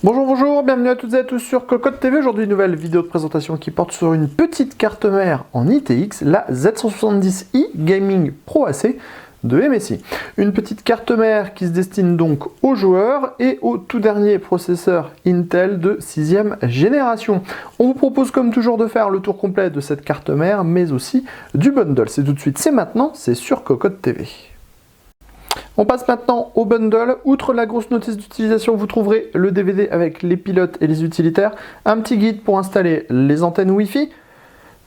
Bonjour, bienvenue à toutes et à tous sur Cocotte TV. Aujourd'hui, une nouvelle vidéo de présentation qui porte sur une petite carte mère en ITX, la Z170i Gaming Pro AC de MSI. Une petite carte mère qui se destine donc aux joueurs et au tout dernier processeur Intel de 6e génération. On vous propose comme toujours de faire le tour complet de cette carte mère, mais aussi du bundle. C'est tout de suite, c'est maintenant, c'est sur Cocotte TV. On passe maintenant au bundle. Outre la grosse notice d'utilisation, vous trouverez le DVD avec les pilotes et les utilitaires, un petit guide pour installer les antennes Wi-Fi,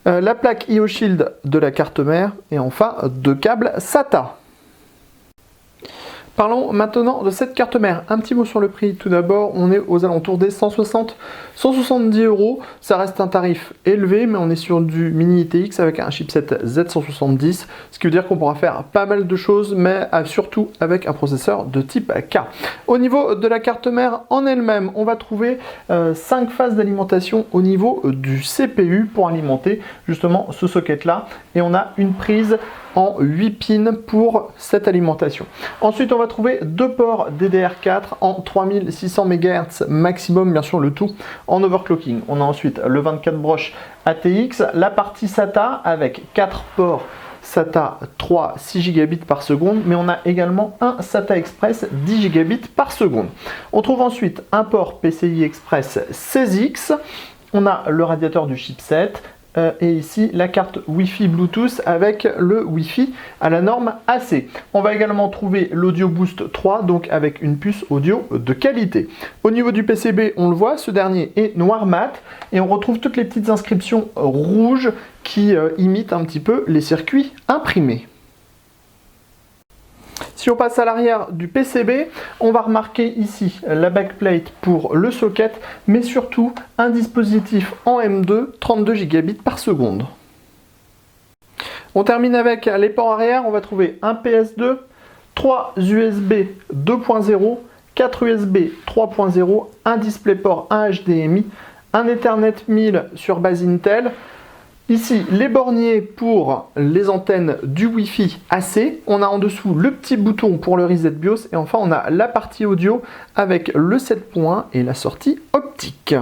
la plaque IO Shield de la carte mère et enfin deux câbles SATA. Parlons maintenant de cette carte mère. Un petit mot sur le prix. Tout d'abord, on est aux alentours des 160-170 €. Ça reste un tarif élevé, mais on est sur du mini ITX avec un chipset Z170, ce qui veut dire qu'on pourra faire pas mal de choses, mais surtout avec un processeur de type K. Au niveau de la carte mère en elle-même, on va trouver 5 phases d'alimentation au niveau du CPU pour alimenter justement ce socket-là. Et on a une prise en 8 pins pour cette alimentation. Ensuite, on va trouver deux ports DDR4 en 3600 MHz maximum, bien sûr le tout en overclocking. On a ensuite le 24 broches ATX, la partie SATA avec 4 ports SATA 3 6 Gb par seconde, mais on a également un SATA Express 10 Gb par seconde. On trouve ensuite un port PCI Express 16X, on a le radiateur du chipset, et ici la carte Wi-Fi Bluetooth avec le Wi-Fi à la norme AC. On va également trouver l'Audio Boost 3, donc avec une puce audio de qualité. Au niveau du PCB, on le voit, ce dernier est noir mat et on retrouve toutes les petites inscriptions rouges qui imitent un petit peu les circuits imprimés. Si on passe à l'arrière du PCB, on va remarquer ici la backplate pour le socket, mais surtout un dispositif en M2, 32 Gb par seconde. On termine avec les ports arrière, on va trouver un PS2, 3 USB 2.0, 4 USB 3.0, un DisplayPort, un HDMI, un Ethernet 1000 sur base Intel. Ici, les borniers pour les antennes du Wi-Fi AC. On a en dessous le petit bouton pour le reset BIOS. Et enfin, on a la partie audio avec le 7 points et la sortie optique.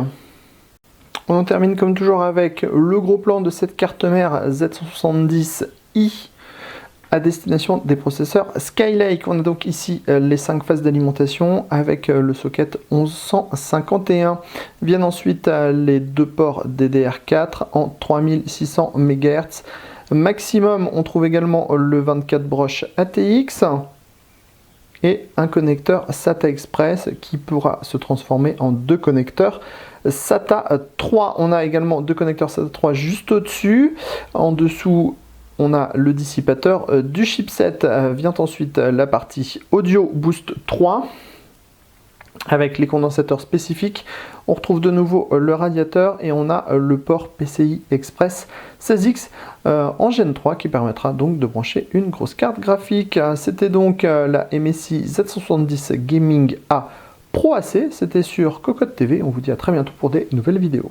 On en termine comme toujours avec le gros plan de cette carte mère Z170i à destination des processeurs Skylake. On a donc ici les 5 phases d'alimentation avec le socket 1151. Viennent ensuite les deux ports DDR4 en 3600 MHz. Maximum, on trouve également le 24 broches ATX et un connecteur SATA Express qui pourra se transformer en deux connecteurs SATA 3. On a également deux connecteurs SATA 3 juste au-dessus. En dessous, on a le dissipateur du chipset. Vient ensuite la partie Audio Boost 3 avec les condensateurs spécifiques. On retrouve de nouveau le radiateur et on a le port PCI Express 16X en Gen 3 qui permettra donc de brancher une grosse carte graphique. C'était donc la MSI Z170 Gaming A Pro AC. C'était sur Cocotte TV. On vous dit à très bientôt pour des nouvelles vidéos.